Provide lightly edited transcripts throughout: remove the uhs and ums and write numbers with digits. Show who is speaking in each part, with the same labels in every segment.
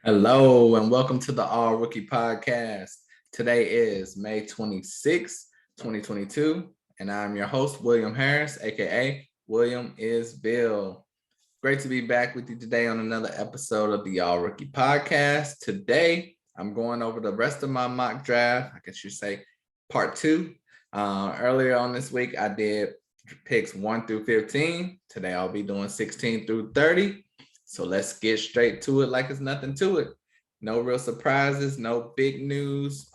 Speaker 1: Hello and welcome to the All Rookie Podcast. Today is May 26th, 2022, and I'm your host, William Harris, aka William is Bill. Great to be back with you today on another episode of the All Rookie Podcast. Today, I'm going over the rest of my mock draft. I guess you say part two. Earlier on this week, I did picks 1 through 15. Today, I'll be doing 16 through 30. So let's get straight to it like it's nothing to it. No real surprises, no big news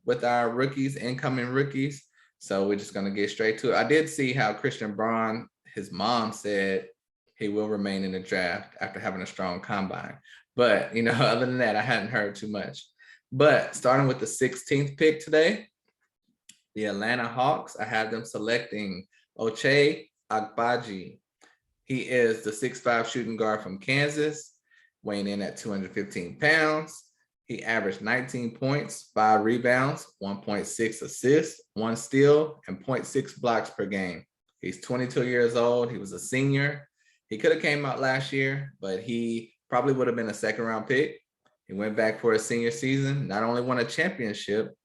Speaker 1: with our rookies, incoming rookies. So we're just going to get straight to it. I did see how Christian Braun, his mom said he will remain in the draft after having a strong combine. But, other than that, I hadn't heard too much. But starting with the 16th pick today, the Atlanta Hawks, I have them selecting Ochai Agbaji. He is the 6'5" shooting guard from Kansas, weighing in at 215 pounds. He averaged 19 points, 5 rebounds, 1.6 assists, 1 steal, and 0.6 blocks per game. He's 22 years old. He was a senior. He could have came out last year, but he probably would have been a second-round pick. He went back for his senior season, not only won a championship,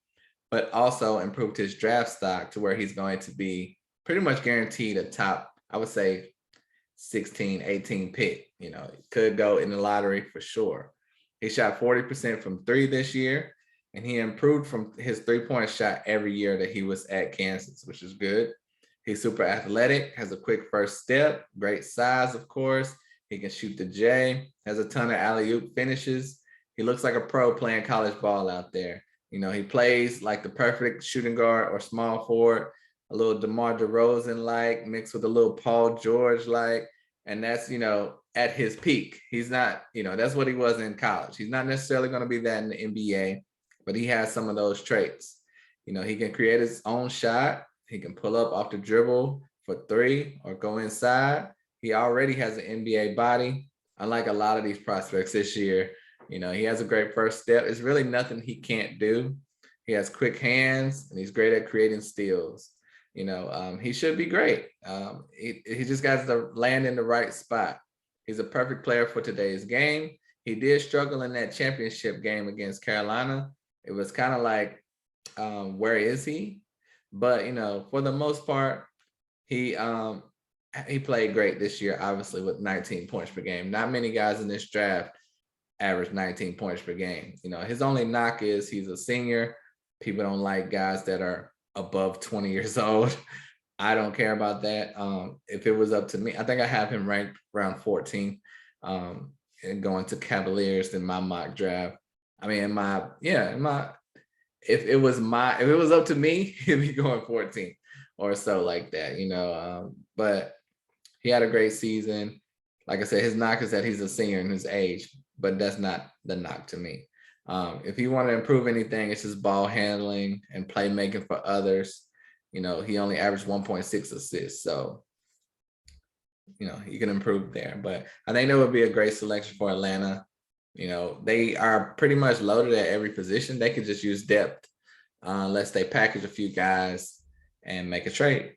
Speaker 1: but also improved his draft stock to where he's going to be pretty much guaranteed a top, I would say, 16, 18 pick. He could go in the lottery for sure. He shot 40% from 3 this year, and he improved from his 3-point shot every year that he was at Kansas, which is good. He's super athletic, has a quick first step, great size, of course. He can shoot the J, has a ton of alley-oop finishes. He looks like a pro playing college ball out there. He plays like the perfect shooting guard or small forward, a little DeMar DeRozan-like, mixed with a little Paul George-like. And that's, at his peak. He's not, that's what he was in college. He's not necessarily going to be that in the NBA, but he has some of those traits. He can create his own shot. He can pull up off the dribble for 3 or go inside. He already has an NBA body. Unlike a lot of these prospects this year, he has a great first step. It's really nothing he can't do. He has quick hands, and he's great at creating steals. He should be great. He just got to land in the right spot. He's a perfect player for today's game. He did struggle in that championship game against Carolina. It was kind of like, where is he? But, for the most part, he played great this year, obviously, with 19 points per game. Not many guys in this draft average 19 points per game. His only knock is he's a senior. People don't like guys that are above 20 years old. I don't care about that. If it was up to me, I think I have him ranked around 14 and going to Cavaliers in my mock draft. I mean, if it was up to me, he'd be going 14 or so like that, but he had a great season. Like I said, his knock is that he's a senior in his age, but that's not the knock to me. If you want to improve anything, it's just ball handling and playmaking for others. He only averaged 1.6 assists. So, you can improve there. But I think that would be a great selection for Atlanta. They are pretty much loaded at every position. They could just use depth unless they package a few guys and make a trade.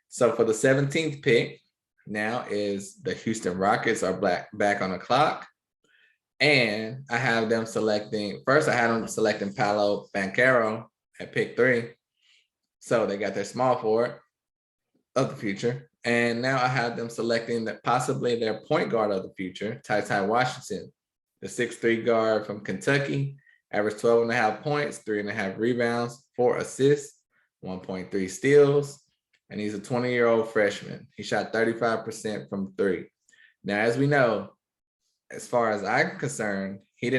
Speaker 1: So for the 17th pick, now is the Houston Rockets are back on the clock. And I have them selecting, first I had them selecting Paolo Banchero at pick 3. So they got their small forward of the future. And now I have them selecting possibly their point guard of the future, Ty Washington, the 6'3" guard from Kentucky, averaged 12.5 points, 3.5 rebounds, 4 assists, 1.3 steals. And he's a 20-year-old freshman. He shot 35% from 3. Now, as we know, as far as I'm concerned, he's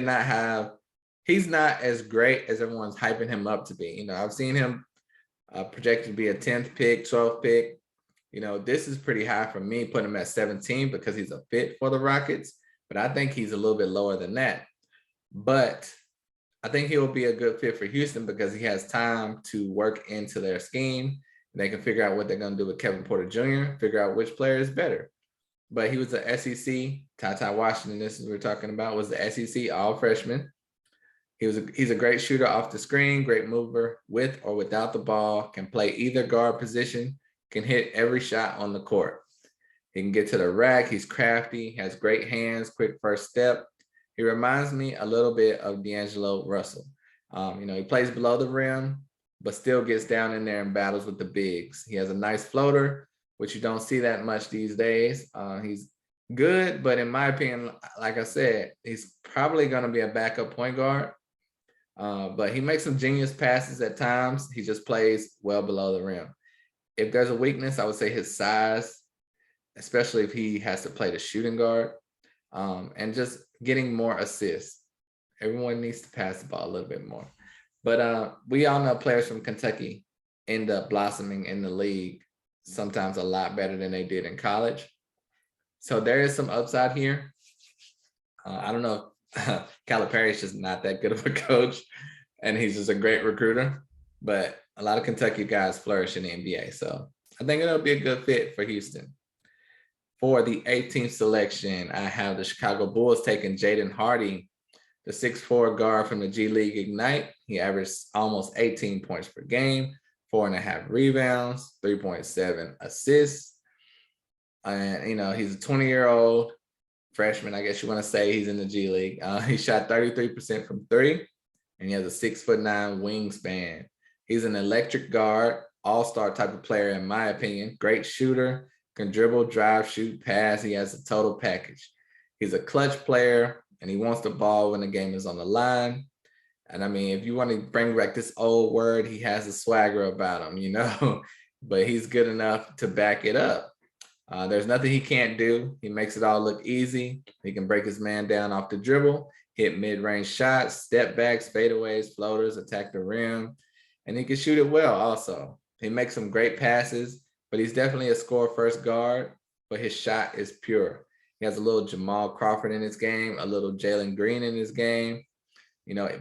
Speaker 1: not as great as everyone's hyping him up to be. I've seen him projected to be a 10th pick, 12th pick. This is pretty high for me, putting him at 17 because he's a fit for the Rockets, but I think he's a little bit lower than that. But I think he will be a good fit for Houston because he has time to work into their scheme. They can figure out what they're going to do with Kevin Porter Jr., figure out which player is better. But he was the SEC, Ty Washington, this is what we're talking about, was the SEC all freshman. He's a great shooter off the screen, great mover with or without the ball, can play either guard position, can hit every shot on the court. He can get to the rack. He's crafty, has great hands, quick first step. He reminds me a little bit of D'Angelo Russell. He plays below the rim, but still gets down in there and battles with the bigs. He has a nice floater, which you don't see that much these days. He's good, but in my opinion, like I said, he's probably going to be a backup point guard. But he makes some genius passes at times. He just plays well below the rim. If there's a weakness, I would say his size, especially if he has to play the shooting guard, and just getting more assists. Everyone needs to pass the ball a little bit more. But we all know players from Kentucky end up blossoming in the league sometimes a lot better than they did in college. So there is some upside here. I don't know if Calipari is just not that good of a coach, and he's just a great recruiter. But a lot of Kentucky guys flourish in the NBA. So I think it'll be a good fit for Houston. For the 18th selection, I have the Chicago Bulls taking Jaden Hardy, the 6'4" guard from the G League Ignite. He averaged almost 18 points per game, 4.5 rebounds, 3.7 assists. And, he's a 20-year-old freshman, I guess you want to say. He's in the G League. He shot 33% from three, and he has a 6'9" wingspan. He's an electric guard, all-star type of player, in my opinion. Great shooter, can dribble, drive, shoot, pass. He has a total package. He's a clutch player, and he wants the ball when the game is on the line. And I mean, if you want to bring back this old word, he has a swagger about him, but he's good enough to back it up. There's nothing he can't do. He makes it all look easy. He can break his man down off the dribble, hit mid-range shots, step backs, fadeaways, floaters, attack the rim, and he can shoot it well also. He makes some great passes, but he's definitely a score-first guard, but his shot is pure. He has a little Jamal Crawford in his game, a little Jalen Green in his game,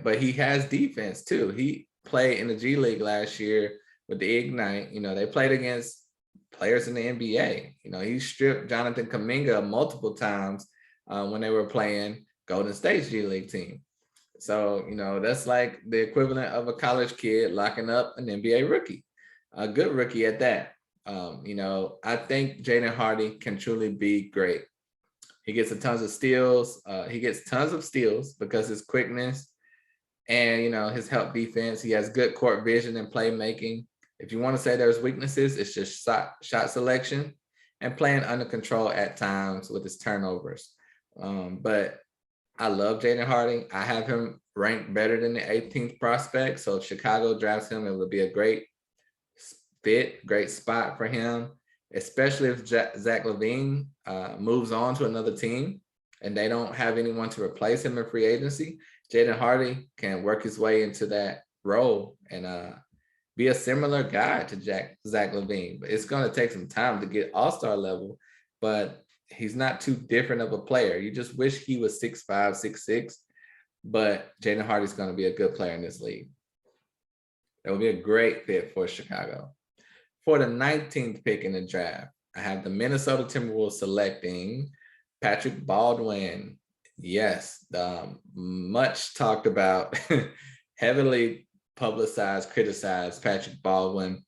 Speaker 1: but he has defense too. He played in the G League last year with the Ignite. They played against players in the NBA. He stripped Jonathan Kuminga multiple times when they were playing Golden State's G League team. So, that's like the equivalent of a college kid locking up an NBA rookie, a good rookie at that. I think Jaden Hardy can truly be great. He gets tons of steals. He gets tons of steals because his quickness and, his help defense. He has good court vision and playmaking. If you want to say there's weaknesses, it's just shot selection and playing under control at times with his turnovers. But I love Jaden Hardy. I have him ranked better than the 18th prospect. So if Chicago drafts him, it would be a great fit, great spot for him, especially if Zach LaVine moves on to another team and they don't have anyone to replace him in free agency. Jaden Hardy can work his way into that role and be a similar guy to Zach LaVine. But it's going to take some time to get all-star level, but he's not too different of a player. You just wish he was 6'5", 6'6", but Jaden Hardy's going to be a good player in this league. That would be a great fit for Chicago. For the 19th pick in the draft, I have the Minnesota Timberwolves selecting Patrick Baldwin. Yes, the much talked about, heavily publicized, criticized Patrick Baldwin.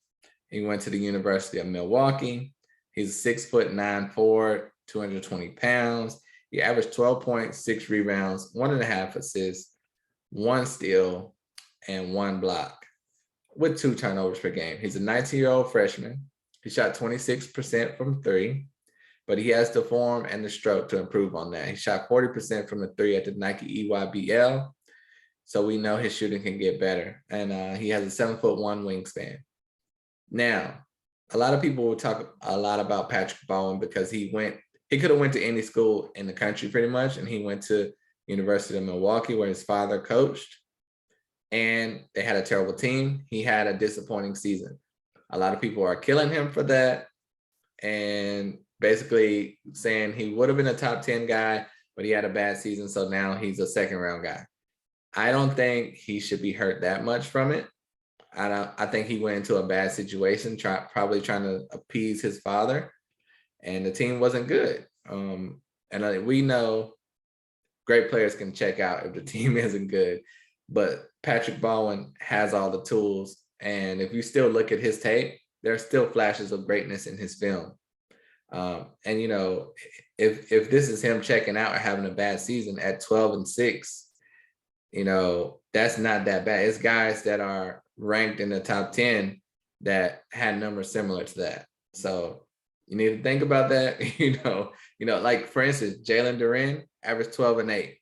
Speaker 1: He went to the University of Milwaukee. He's a 6'9" forward, 220 pounds. He averaged 12.6 rebounds, 1.5 assists, 1 steal, and 1 block with 2 turnovers per game. He's a 19-year-old freshman. He shot 26% from three, but he has the form and the stroke to improve on that. He shot 40% from the three at the Nike EYBL. So we know his shooting can get better. And he has a 7'1" wingspan. Now, a lot of people will talk a lot about Patrick Baldwin because he could have went to any school in the country pretty much. And he went to University of Milwaukee where his father coached. And they had a terrible team. He had a disappointing season. A lot of people are killing him for that and basically saying he would have been a top 10 guy, but he had a bad season. So now he's a second-round guy. I don't think he should be hurt that much from it. I think he went into a bad situation, probably trying to appease his father, and the team wasn't good. And we know great players can check out if the team isn't good, but Patrick Baldwin has all the tools. And if you still look at his tape, there are still flashes of greatness in his film. And if this is him checking out or having a bad season at 12-6, that's not that bad. It's guys that are ranked in the top 10 that had numbers similar to that. So you need to think about that. Like for instance, Jalen Duren averaged 12-8.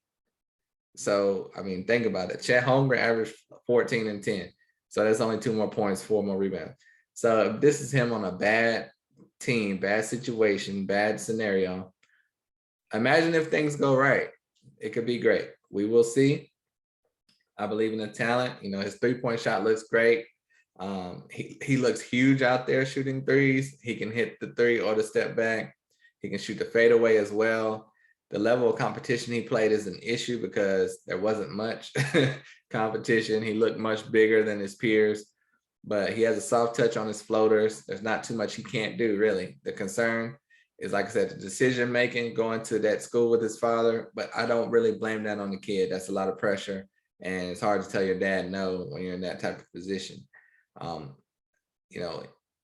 Speaker 1: So I mean, think about it. Chet Holmgren averaged 14-10. So that's only 2 more points, 4 more rebounds. So if this is him on a bad team, bad situation, bad scenario, imagine if things go right. It could be great. We will see. I believe in the talent. His 3-point shot looks great. He looks huge out there shooting threes. He can hit the 3 or the step back. He can shoot the fadeaway as well. The level of competition he played is an issue because there wasn't much competition. He looked much bigger than his peers, but he has a soft touch on his floaters. There's not too much he can't do, really. The concern is, like I said, the decision-making, going to that school with his father, but I don't really blame that on the kid. That's a lot of pressure, and it's hard to tell your dad no when you're in that type of position.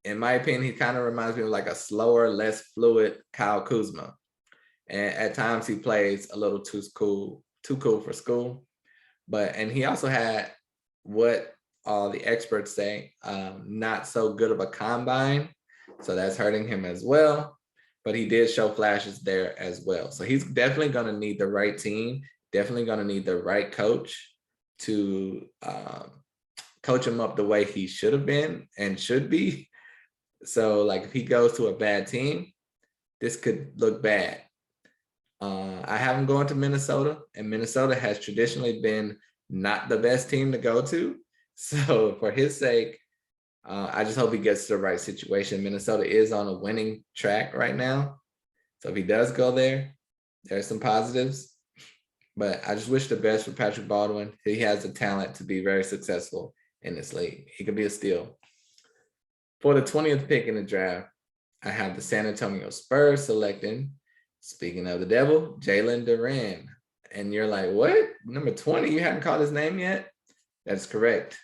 Speaker 1: In my opinion, he kind of reminds me of like a slower, less fluid Kyle Kuzma. And at times he plays a little too cool for school. And he also had what all the experts say, not so good of a combine. So that's hurting him as well. But he did show flashes there as well. So he's definitely going to need the right team, definitely going to need the right coach to coach him up the way he should have been and should be. So like if he goes to a bad team, this could look bad. I have him going to Minnesota, and Minnesota has traditionally been not the best team to go to. So for his sake, I just hope he gets to the right situation. Minnesota is on a winning track right now. So if he does go there, there's some positives. But I just wish the best for Patrick Baldwin. He has the talent to be very successful in this league. He could be a steal. For the 20th pick in the draft, I have the San Antonio Spurs selecting, speaking of the devil, Jalen Duren. And you're like, what? Number 20, you haven't called his name yet? That's correct.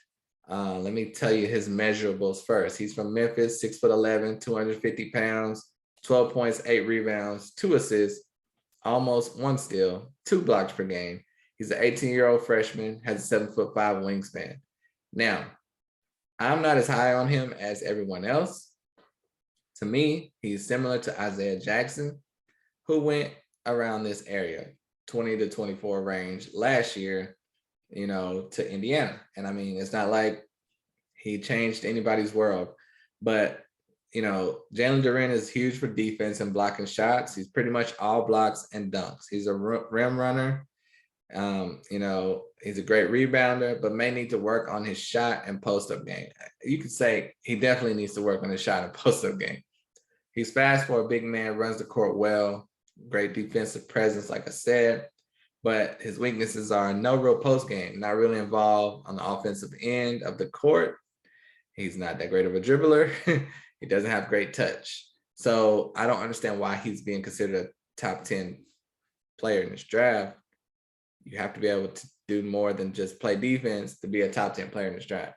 Speaker 1: Let me tell you his measurables first. He's from Memphis, 6'11", 250 pounds, 12 points, 8 rebounds, 2 assists, almost 1 steal, 2 blocks per game. He's an 18-year-old freshman, has a 7'5" wingspan. Now, I'm not as high on him as everyone else. To me, he's similar to Isaiah Jackson, who went around this area, 20 to 24 range last year, to Indiana. And I mean, it's not like he changed anybody's world, but, Jalen Duren is huge for defense and blocking shots. He's pretty much all blocks and dunks. He's a rim runner. He's a great rebounder, but may need to work on his shot and post-up game. You could say he definitely needs to work on his shot and post-up game. He's fast for a big man, runs the court well, great defensive presence, like I said, but his weaknesses are no real post game, not really involved on the offensive end of the court. He's not that great of a dribbler. He doesn't have great touch. So I don't understand why he's being considered a top 10 player in this draft. You have to be able to do more than just play defense to be a top 10 player in this draft.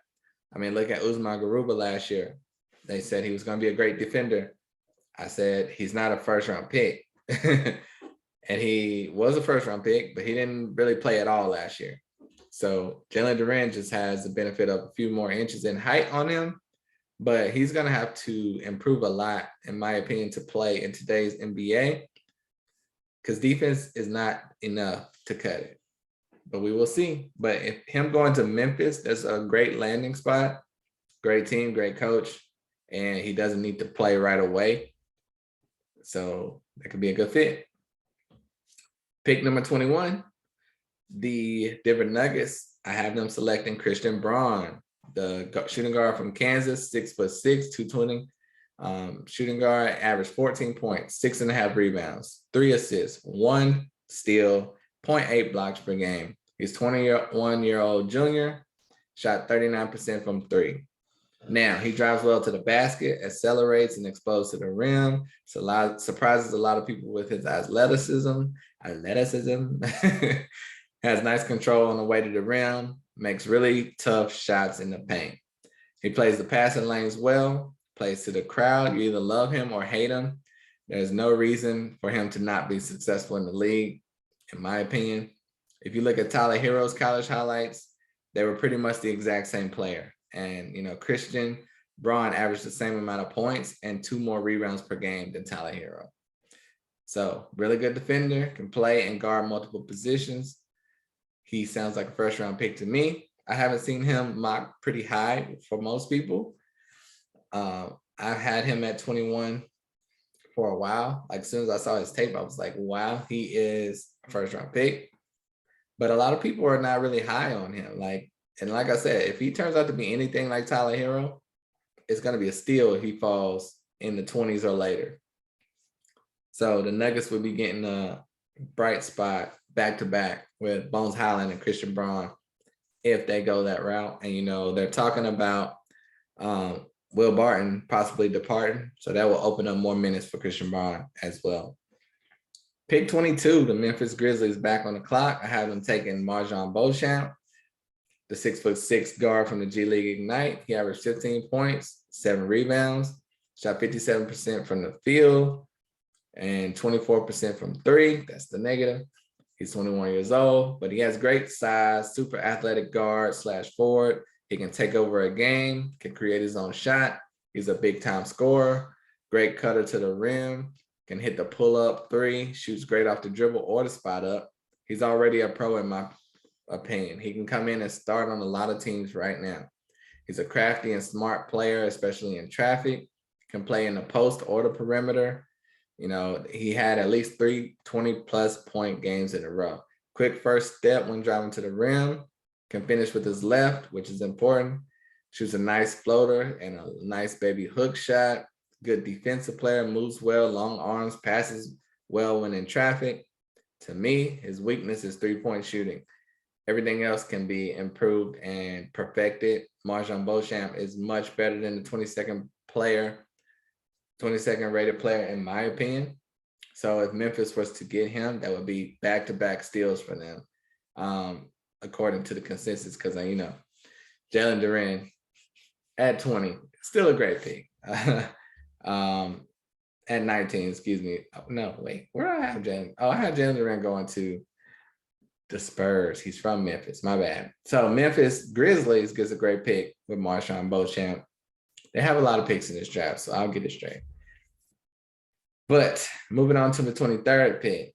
Speaker 1: I mean, look at Usman Garuba last year. They said he was going to be a great defender. I said, he's not a first-round pick. And he was a first-round pick, but he didn't really play at all last year. So Jalen Duren just has the benefit of a few more inches in height on him, but he's going to have to improve a lot, in my opinion, to play in today's NBA, because defense is not enough to cut it. But we will see. But if him going to Memphis, that's a great landing spot, great team, great coach, and he doesn't need to play right away. So that could be a good fit. Pick number 21, the Denver Nuggets. I have them selecting Christian Braun, the shooting guard from Kansas, 6'6", 220. Shooting guard, averaged 14 points, 6.5 rebounds, 3 assists, 1 steal, 0.8 blocks per game. He's 21-year-old junior, shot 39% from 3. Now, he drives well to the basket, accelerates and explodes to the rim. Surprises a lot of people with his athleticism. Has nice control on the way to the rim, makes really tough shots in the paint. He plays the passing lanes well, plays to the crowd. You either love him or hate him. There's no reason for him to not be successful in the league, in my opinion. If you look at Tyler Hero's college highlights, they were pretty much the exact same player. And, Christian Braun averaged the same amount of points and 2 more rebounds per game than Tyler Hero. So really good defender, can play and guard multiple positions. He sounds like a first-round pick to me. I haven't seen him mocked pretty high for most people. I've had him at 21 for a while. Like, as soon as I saw his tape, I was like, wow, he is a first-round pick. But a lot of people are not really high on him. Like I said, if he turns out to be anything like Tyler Hero, it's going to be a steal if he falls in the 20s or later. So the Nuggets will be getting a bright spot back-to-back with Bones Highland and Christian Braun if they go that route. And, they're talking about Will Barton possibly departing. So that will open up more minutes for Christian Braun as well. Pick 22, the Memphis Grizzlies back on the clock. I have them taking Marjon Beauchamp, the 6'6" guard from the G League Ignite. He averaged 15 points, 7 rebounds, shot 57% from the field and 24% from 3. That's the negative. He's 21 years old, but he has great size, super athletic guard / forward. He can take over a game, can create his own shot. He's a big time scorer, great cutter to the rim, can hit the pull-up 3, shoots great off the dribble or the spot up. He's already a pro in my opinion. He can come in and start on a lot of teams right now. He's a crafty and smart player, especially in traffic, can play in the post or the perimeter. He had at least 3 20-plus point games in a row. Quick first step when driving to the rim, can finish with his left, which is important. Shoots a nice floater and a nice baby hook shot. Good defensive player, moves well, long arms, passes well when in traffic. To me, his weakness is 3-point shooting. Everything else can be improved and perfected. Marjon Beauchamp is much better than the 22nd rated player, in my opinion. So if Memphis was to get him, that would be back-to-back steals for them, according to the consensus, because, Jalen Duren at 20, still a great pick. At 19, excuse me. No, wait, where do I have Jalen? Oh, I have Jalen Duren going to the Spurs. He's from Memphis, my bad. So Memphis Grizzlies gets a great pick with Marjon Beauchamp. They have a lot of picks in this draft, so I'll get it straight. But moving on to the 23rd pick,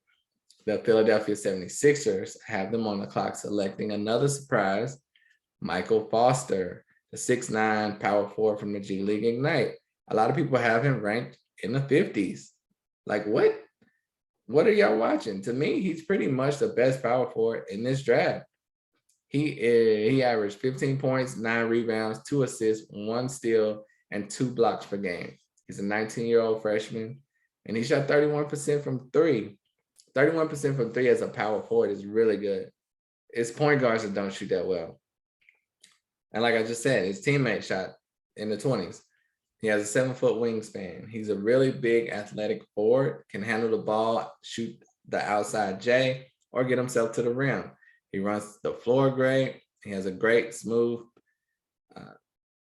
Speaker 1: the Philadelphia 76ers have them on the clock selecting another surprise, Michael Foster, the 6'9" power forward from the G League Ignite. A lot of people have him ranked in the 50s. Like, what? What are y'all watching? To me, he's pretty much the best power forward in this draft. He averaged 15 points, 9 rebounds, 2 assists, 1 steal, and 2 blocks per game. He's a 19-year-old freshman, and he shot 31% from 3. 31% from 3 as a power forward is really good. It's point guards that don't shoot that well. And like I just said, his teammate shot in the 20s. He has a 7-foot wingspan. He's a really big athletic forward, can handle the ball, shoot the outside J, or get himself to the rim. He runs the floor great. He has a great smooth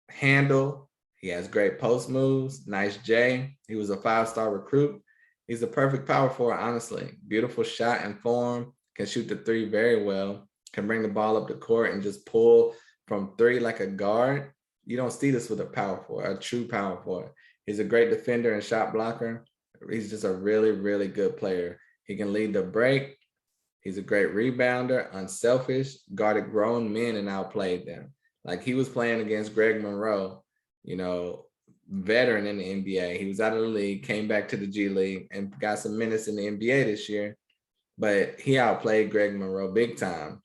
Speaker 1: handle. He has great post moves, nice J. He was a 5-star recruit. He's a perfect power forward, honestly. Beautiful shot and form, can shoot the 3 very well, can bring the ball up the court and just pull from 3 like a guard. You don't see this with a power forward, a true power forward. He's a great defender and shot blocker. He's just a really, really good player. He can lead the break. He's a great rebounder, unselfish, guarded grown men and outplayed them. Like, he was playing against Greg Monroe, veteran in the NBA. He was out of the league, came back to the G League and got some minutes in the NBA this year, but he outplayed Greg Monroe big time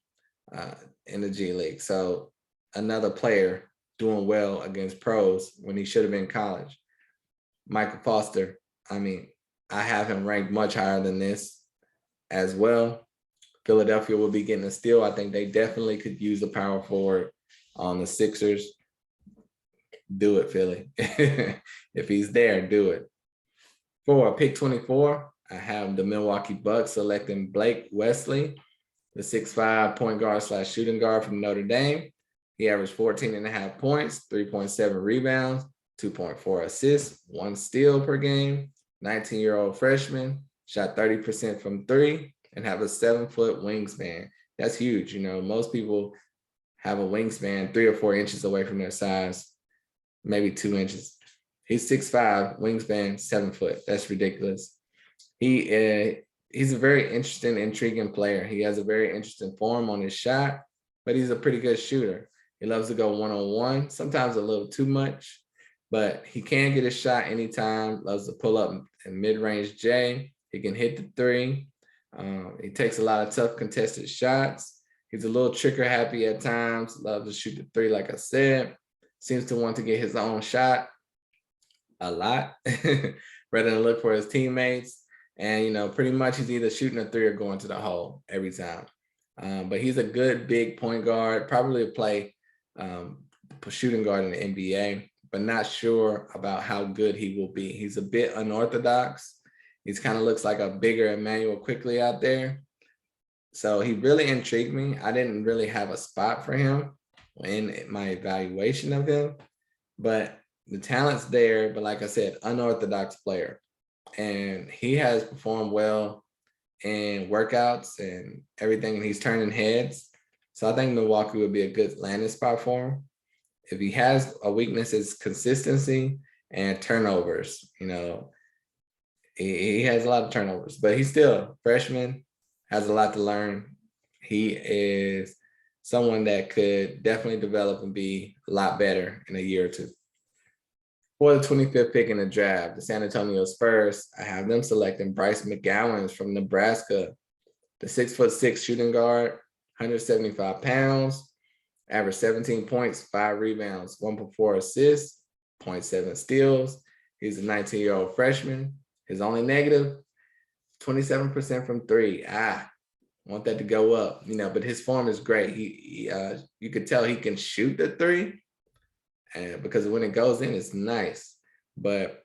Speaker 1: in the G League. So another player doing well against pros when he should have been in college. Michael Foster, I have him ranked much higher than this as well. Philadelphia will be getting a steal. I think they definitely could use a power forward on the Sixers. Do it, Philly. If he's there, do it. For pick 24, I have the Milwaukee Bucks selecting Blake Wesley, the 6'5" point guard / shooting guard from Notre Dame. He averaged 14.5 points, 3.7 rebounds, 2.4 assists, 1 steal per game. 19-year-old freshman, shot 30% from three, and have a 7-foot wingspan. That's huge. You know, most people have a wingspan 3 or 4 inches away from their size, maybe 2 inches. He's 6'5", wingspan 7 foot. That's ridiculous. He's a very interesting, intriguing player. He has a very interesting form on his shot, but he's a pretty good shooter. He loves to go one-on-one, sometimes a little too much, but he can get a shot anytime. Loves to pull up in mid-range J. He can hit the three. He takes a lot of tough contested shots. He's a little trigger happy at times. Loves to shoot the three, like I said. Seems to want to get his own shot a lot rather than look for his teammates. And, you know, pretty much he's either shooting a three or going to the hole every time. But he's a good big point guard, probably play shooting guard in the NBA, but not sure about how good he will be. He's a bit unorthodox. He kind of looks like a bigger Emmanuel Quickly out there. So he really intrigued me. I didn't really have a spot for him in my evaluation of him, but the talent's there. But like I said, unorthodox player. And he has performed well in workouts and everything, and he's turning heads. So I think Milwaukee would be a good landing spot for him. If he has a weakness, it's consistency and turnovers. You know, he has a lot of turnovers, but he's still a freshman, has a lot to learn. He is someone that could definitely develop and be a lot better in a year or two. For the 25th pick in the draft, the San Antonio Spurs, I have them selecting Brice McGowens from Nebraska, the 6'6" shooting guard, 175 pounds, averaged 17 points, 5 rebounds, 1.4 assists, 0.7 steals. He's a 19-year-old freshman. His only negative, 27% from three. Want that to go up, you know, but his form is great. You could tell he can shoot the three, and because when it goes in, it's nice, but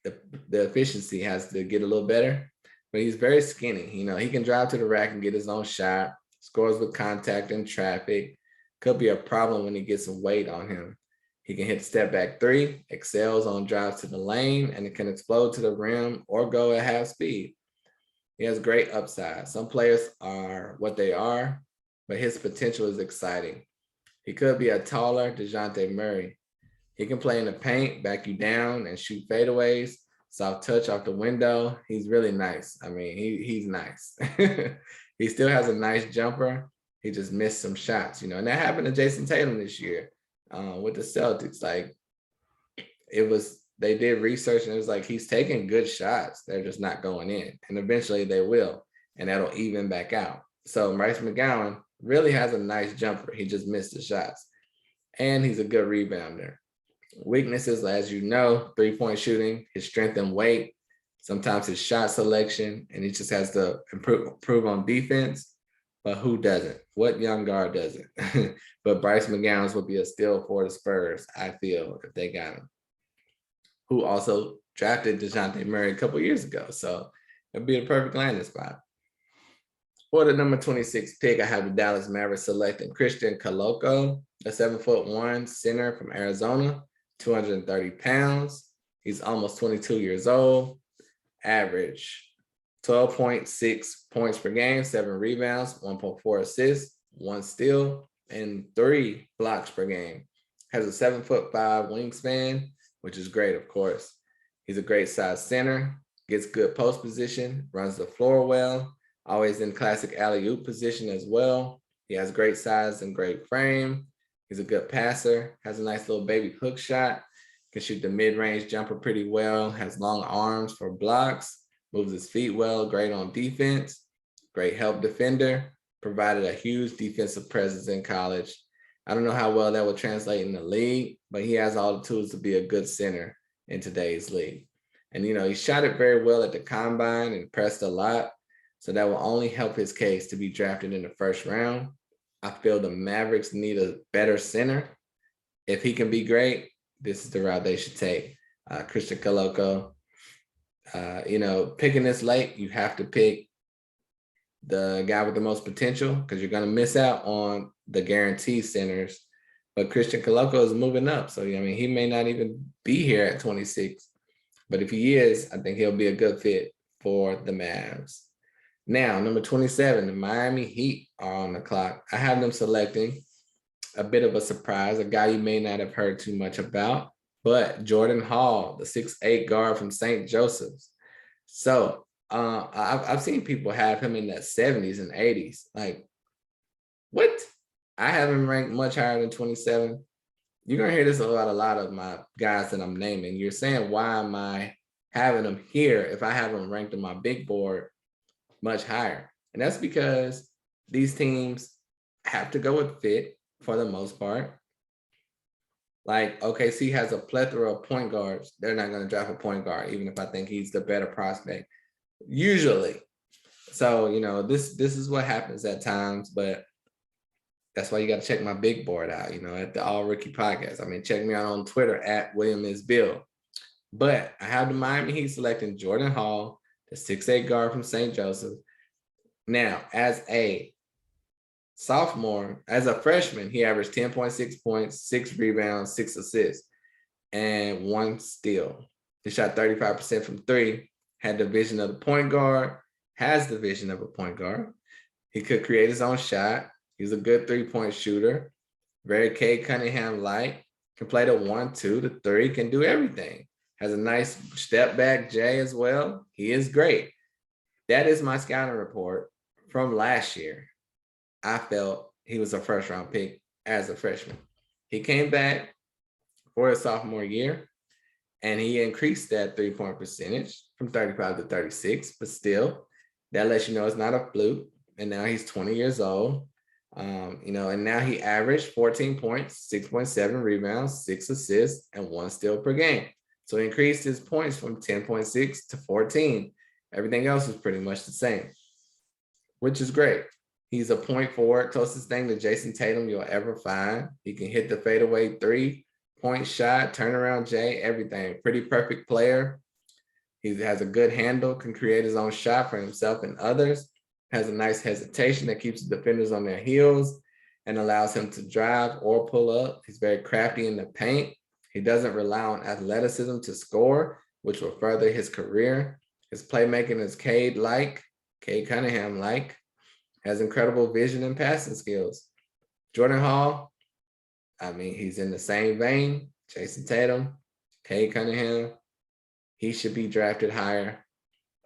Speaker 1: the efficiency has to get a little better. But he's very skinny. You know, he can drive to the rack and get his own shot, scores with contact and traffic. Could be a problem when he gets some weight on him. He can hit step back three, excels on drives to the lane, and it can explode to the rim or go at half speed. He has great upside. Some players are what they are, but his potential is exciting. He could be a taller DeJounte Murray. He can play in the paint, back you down, and shoot fadeaways, soft touch off the window. He's really nice. I mean, he's nice. He still has a nice jumper. He just missed some shots, you know, and that happened to Jason Tatum this year with the Celtics. Like, they did research and it was like, he's taking good shots. They're just not going in. And eventually they will, and that'll even back out. So Brice McGowan really has a nice jumper. He just missed the shots. And he's a good rebounder. Weaknesses, as you know, 3-point shooting, his strength and weight, sometimes his shot selection, and he just has to improve on defense. But who doesn't? What young guard doesn't? But Brice McGowens would be a steal for the Spurs, I feel, if they got him. Who also drafted DeJounte Murray a couple years ago. So it'd be a perfect landing spot. For the number 26 pick, I have the Dallas Mavericks selecting Christian Koloko, a 7'1" center from Arizona, 230 pounds. He's almost 22 years old. Average 12.6 points per game, 7 rebounds, 1.4 assists, 1 steal, and 3 blocks per game. Has a 7'5" wingspan, which is great, of course. He's a great size center, gets good post position, runs the floor well, always in classic alley-oop position as well. He has great size and great frame. He's a good passer, has a nice little baby hook shot, can shoot the mid-range jumper pretty well, has long arms for blocks, moves his feet well, great on defense, great help defender, provided a huge defensive presence in college. I don't know how well that will translate in the league, but he has all the tools to be a good center in today's league. And, you know, he shot it very well at the combine and pressed a lot. So that will only help his case to be drafted in the first round. I feel the Mavericks need a better center. If he can be great, this is the route they should take. Christian Koloko, you know, picking this late, you have to pick the guy with the most potential because you're going to miss out on the guaranteed centers. But Christian Koloko is moving up. So, I mean, he may not even be here at 26. But if he is, I think he'll be a good fit for the Mavs. Now, number 27, the Miami Heat are on the clock. I have them selecting a bit of a surprise, a guy you may not have heard too much about, but Jordan Hall, the 6'8" guard from St. Joseph's. So I've seen people have him in the 70s and 80s. Like, what? I have him ranked much higher than 27. You're going to hear this about a lot of my guys that I'm naming. You're saying, why am I having them here if I have them ranked on my big board much higher? And that's because these teams have to go with fit for the most part. Like OKC has a plethora of point guards. They're not going to draft a point guard, even if I think he's the better prospect, usually. So, this is what happens at times, but that's why you got to check my big board out, at the All Rookie Podcast. I mean, check me out on Twitter at William is Bill. But I have the Miami Heat selecting Jordan Hall, the 6'8" guard from St. Joseph. Now, as a sophomore, as a freshman, he averaged 10.6 points, 6 rebounds, 6 assists, and 1 steal. He shot 35% from 3, had the vision of the point guard, has the vision of a point guard. He could create his own shot. He's a good 3-point shooter, very Cade Cunningham-like, can play the 1, 2, the 3, can do everything. Has a nice step back J as well. He is great. That is my scouting report from last year. I felt he was a first-round pick as a freshman. He came back for his sophomore year, and he increased that 3-point percentage from 35 to 36, but still, that lets you know it's not a fluke. And now he's 20 years old. And now he averaged 14 points, 6.7 rebounds, 6 assists, and 1 steal per game. So he increased his points from 10.6 to 14. Everything else was pretty much the same, which is great. He's a point forward, closest thing to Jason Tatum you'll ever find. He can hit the fadeaway 3-point shot, turnaround J, everything. Pretty perfect player. He has a good handle, can create his own shot for himself and others. Has a nice hesitation that keeps the defenders on their heels and allows him to drive or pull up. He's very crafty in the paint. He doesn't rely on athleticism to score, which will further his career. His playmaking is Cade Cunningham-like. Has incredible vision and passing skills. Jordan Hall, he's in the same vein. Jason Tatum, Cade Cunningham. He should be drafted higher.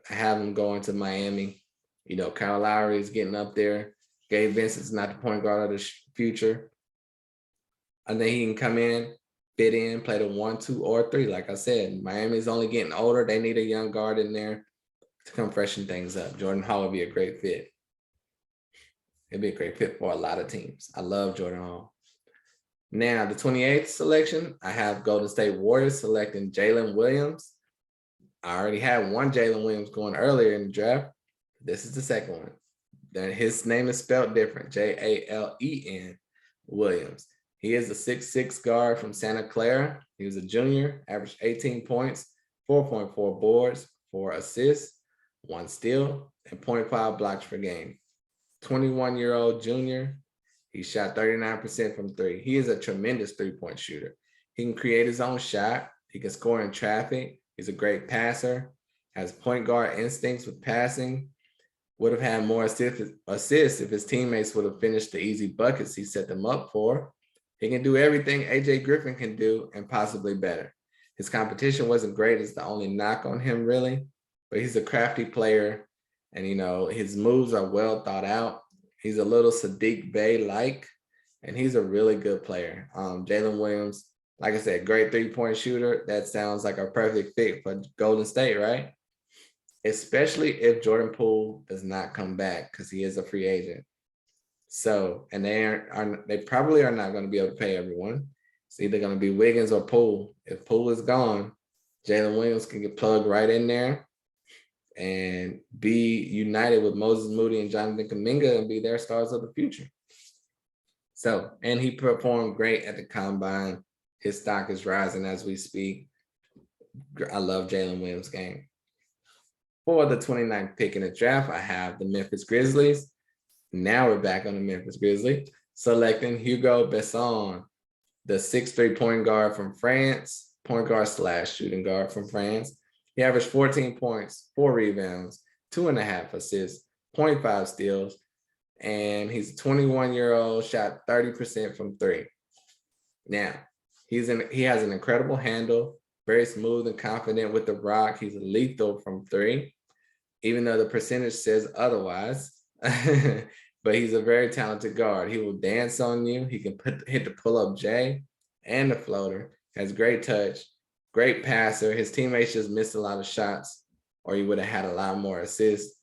Speaker 1: I have him going to Miami. Kyle Lowry is getting up there. Gabe Vincent's not the point guard of the future. I think he can come in, fit in, play the 1, 2, or 3. Like I said, Miami's only getting older. They need a young guard in there to come freshen things up. Jordan Hall would be a great fit. It'd be a great fit for a lot of teams. I love Jordan Hall. Now, the 28th selection, I have Golden State Warriors selecting Jalen Williams. I already had one Jalen Williams going earlier in the draft. This is the second one. Then his name is spelled different, Jalen Williams. He is a 6'6" guard from Santa Clara. He was a junior, averaged 18 points, 4.4 boards, 4 assists, 1 steal, and 0.5 blocks per game. 21-year-old junior. He shot 39% from 3. He is a tremendous 3-point shooter. He can create his own shot. He can score in traffic. He's a great passer, has point guard instincts with passing, would have had more assists if his teammates would have finished the easy buckets he set them up for. He can do everything AJ Griffin can do and possibly better. His competition wasn't great. It's the only knock on him, really, but he's a crafty player, and, his moves are well thought out. He's a little Sadiq Bey-like, and he's a really good player. Jalen Williams, like I said, great 3-point shooter. That sounds like a perfect fit for Golden State, right? Especially if Jordan Poole does not come back, because he is a free agent. So, and they probably are not going to be able to pay everyone. It's either going to be Wiggins or Poole. If Poole is gone, Jalen Williams can get plugged right in there and be united with Moses Moody and Jonathan Kuminga and be their stars of the future. So, and he performed great at the combine. His stock is rising as we speak. I love Jalen Williams' game. For the 29th pick in the draft, I have the Memphis Grizzlies. Now we're back on the Memphis Grizzlies, selecting Hugo Besson, the 6'3" point guard from France, point guard / shooting guard from France. He averaged 14 points, 4 rebounds, 2.5 assists, 0.5 steals, and he's a 21-year-old, shot 30% from three. Now, he has an incredible handle, very smooth and confident with the rock. He's lethal from three, even though the percentage says otherwise. But he's a very talented guard. He will dance on you. He can hit the pull-up J and the floater. Has great touch, great passer. His teammates just missed a lot of shots, or he would have had a lot more assists.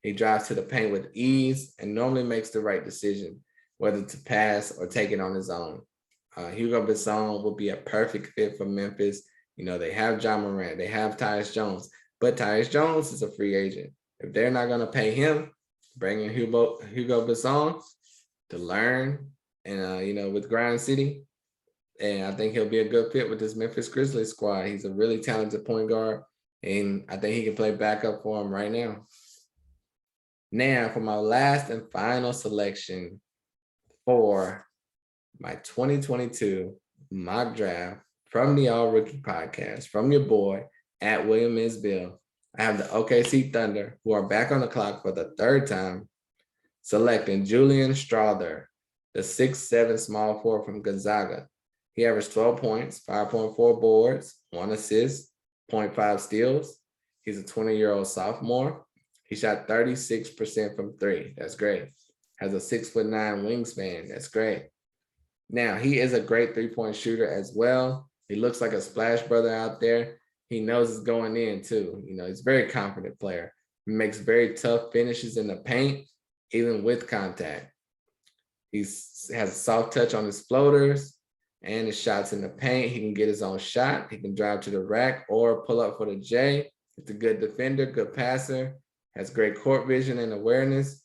Speaker 1: He drives to the paint with ease and normally makes the right decision, whether to pass or take it on his own. Hugo Besson will be a perfect fit for Memphis. You know, they have Ja Morant, they have Tyus Jones, but Tyus Jones is a free agent. If they're not going to pay him, bring in Hugo Besson to learn and, you know, with Grind City. And I think he'll be a good fit with this Memphis Grizzlies squad. He's a really talented point guard, and I think he can play backup for him right now. Now, for my last and final selection for my 2022 mock draft from the All Rookie Podcast, from your boy at William is Bill, I have the OKC Thunder, who are back on the clock for the third time, selecting Julian Strawther, the 6'7" small forward from Gonzaga. He averaged 12 points, 5.4 boards, 1 assist, 0.5 steals. He's a 20-year-old sophomore. He shot 36% from three. That's great. Has a 6'9" wingspan. That's great. Now, he is a great three-point shooter as well. He looks like a splash brother out there. He knows it's going in too. You know, he's a very confident player. He makes very tough finishes in the paint, even with contact. He has a soft touch on his floaters and his shots in the paint. He can get his own shot. He can drive to the rack or pull up for the J. He's a good defender, good passer, has great court vision and awareness.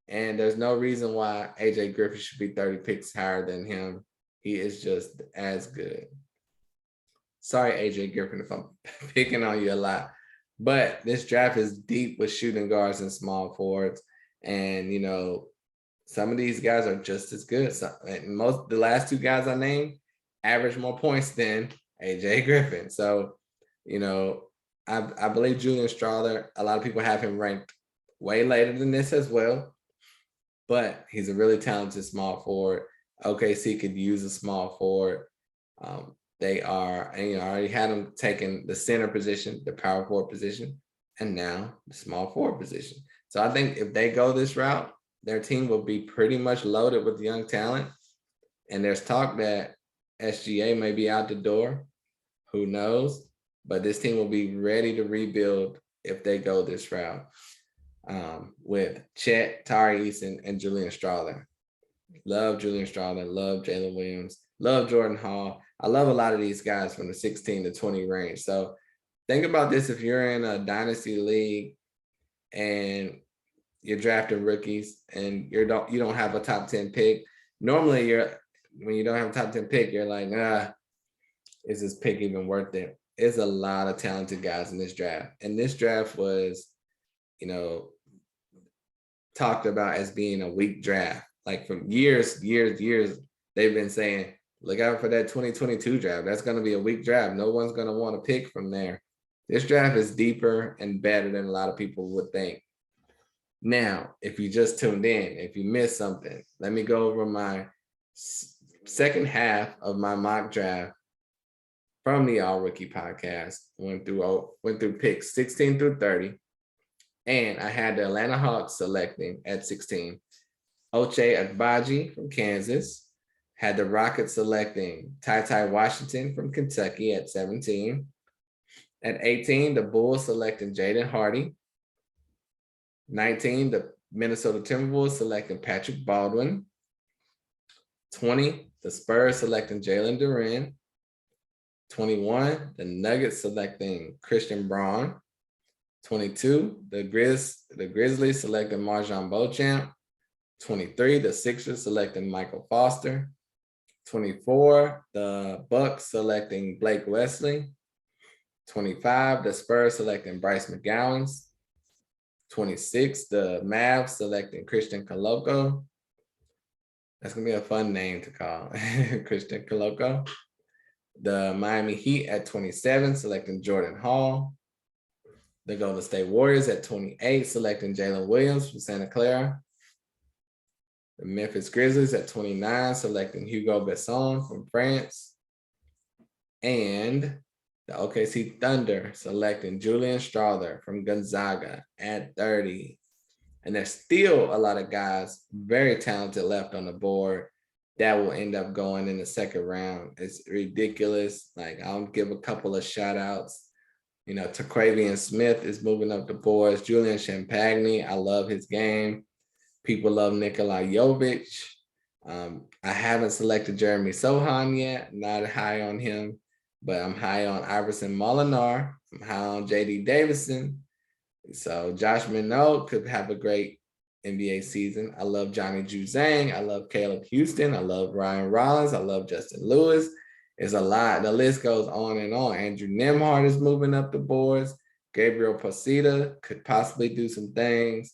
Speaker 1: And there's no reason why AJ Griffin should be 30 picks higher than him. He is just as good. Sorry, AJ Griffin, if I'm picking on you a lot. But this draft is deep with shooting guards and small forwards. And, you know, some of these guys are just as good. So, the last two guys I named average more points than AJ Griffin. So, you know, I believe Julian Strawther, a lot of people have him ranked way later than this as well. But he's a really talented small forward. OKC could use a small forward. They are, and, you know, I already had them taking the center position, the power forward position, and now the small forward position. So I think if they go this route, their team will be pretty much loaded with young talent. And there's talk that SGA may be out the door. Who knows? But this team will be ready to rebuild if they go this route. With Chet, Tyrese, and Julian Strawther. Love Julian Strawther, love Jalen Williams, love Jordan Hall. I love a lot of these guys from the 16 to 20 range. So think about this if you're in a dynasty league and you're drafting rookies and you don't have a top 10 pick. Normally when you don't have a top 10 pick, you're like, is this pick even worth it? There's a lot of talented guys in this draft. And this draft was, you know, talked about as being a weak draft. Like from years, they've been saying, look out for that 2022 draft. That's going to be a weak draft. No one's going to want to pick from there. This draft is deeper and better than a lot of people would think. Now, if you just tuned in, if you missed something, let me go over my second half of my mock draft from the All Rookie Podcast. Went through picks 16 through 30. And I had the Atlanta Hawks selecting at 16. Ochai Agbaji from Kansas. Had the Rockets selecting Ty Washington from Kentucky at 17. At 18, the Bulls selecting Jaden Hardy. 19, the Minnesota Timberwolves selecting Patrick Baldwin. 20, the Spurs selecting Jalen Duren. 21, the Nuggets selecting Christian Braun. 22, the Grizzlies selecting Marjon Beauchamp. 23, the Sixers selecting Michael Foster. 24, the Bucks selecting Blake Wesley. 25, the Spurs selecting Brice McGowens. 26, the Mavs selecting Christian Koloko. That's going to be a fun name to call, Christian Koloko. The Miami Heat at 27 selecting Jordan Hall. The Golden State Warriors at 28, selecting Jalen Williams from Santa Clara. The Memphis Grizzlies at 29, selecting Hugo Besson from France. And the OKC Thunder selecting Julian Strawther from Gonzaga at 30. And there's still a lot of guys, very talented, left on the board that will end up going in the second round. It's ridiculous. Like, I'll give a couple of shout outs. You know, Taquavian Smith is moving up the boards. Julian Champagny, I love his game. People love Nikola Jovic. I haven't selected Jeremy Sohan yet. Not high on him, but I'm high on Iverson Molinar. I'm high on J.D. Davison. So Josh Minot could have a great NBA season. I love Johnny Juzang. I love Caleb Houston. I love Ryan Rollins. I love Justin Lewis. It's a lot. The list goes on and on. Andrew Nembhard is moving up the boards. Gabriel Posita could possibly do some things.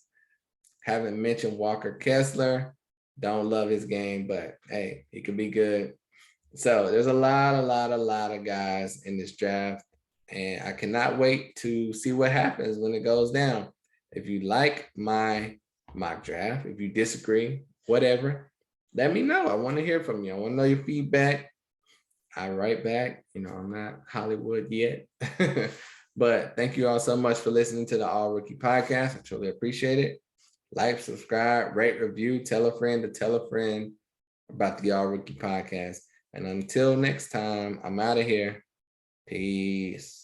Speaker 1: Haven't mentioned Walker Kessler. Don't love his game, but hey, he could be good. So there's a lot of guys in this draft. And I cannot wait to see what happens when it goes down. If you like my mock draft, if you disagree, whatever, let me know. I want to hear from you. I want to know your feedback. I write back. You know, I'm not Hollywood yet. But thank you all so much for listening to the All Rookie Podcast. I truly appreciate it. Like, subscribe, rate, review, tell a friend to tell a friend about the All Rookie Podcast. And until next time, I'm out of here. Peace.